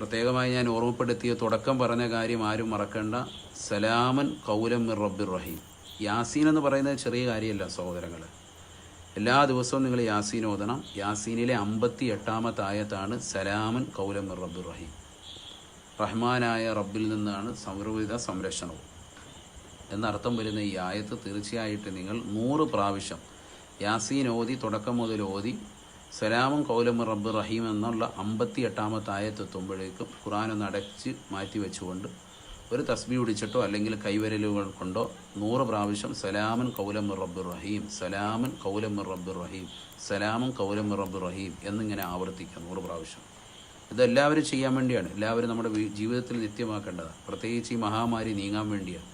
പ്രത്യേകമായി ഞാൻ ഓർമ്മപ്പെടുത്തിയ തുടക്കം പറഞ്ഞ കാര്യം ആരും മറക്കേണ്ട. സലാമൻ കൗലം മിർ റബ്ബിർ റഹീം. യാസീൻ എന്ന് പറയുന്നത് ചെറിയ കാര്യമല്ല സഹോദരങ്ങൾ. എല്ലാ ദിവസവും നിങ്ങൾ യാസീൻ ഓതണം. യാസീനിലെ 58-ാമത്തെ ആയത്താണ് സലാമൻ കൗലം മിർ റബ്ബിർ റഹീം. റഹ്മാനായ റബ്ബിൽ നിന്നാണ് സർവ്വവിധ സംരക്ഷണവും എന്നർത്ഥം വരുന്ന ഈ ആയത്ത് തീർച്ചയായിട്ടും നിങ്ങൾ 100 പ്രാവശ്യം യാസീൻ ഓതി തുടക്കം മുതൽ ഓതി സലാമും കൗലം മിർ റബ്ബിർ റഹീം എന്നുള്ള 58-ാമത്തെ ആയത്ത് എത്തുമ്പോഴേക്കും ഖുർആൻ ഒന്ന് അടച്ച് മാറ്റി വെച്ചുകൊണ്ട് ഒരു തസ്ബീഹ് പിടിച്ചിട്ടോ അല്ലെങ്കിൽ കൈവരലുകൾ കൊണ്ടോ 100 പ്രാവശ്യം സലാമൻ കൗലം മിർ റബ്ബിർ റഹീം, സലാമൻ കൗലം മിർ റബ്ബിർ റഹീം, സലാമൻ കൗലം മിർ റബ്ബിർ റഹീം എന്നിങ്ങനെ ആവർത്തിക്കുക 100 പ്രാവശ്യം. ഇതെല്ലാവരും ചെയ്യാൻ വേണ്ടിയാണ്. എല്ലാവരും നമ്മുടെ ജീവിതത്തിൽ നിത്യമാക്കേണ്ടതാണ്. പ്രത്യേകിച്ച് ഈ മഹാമാരി നീങ്ങാൻ വേണ്ടിയാണ്.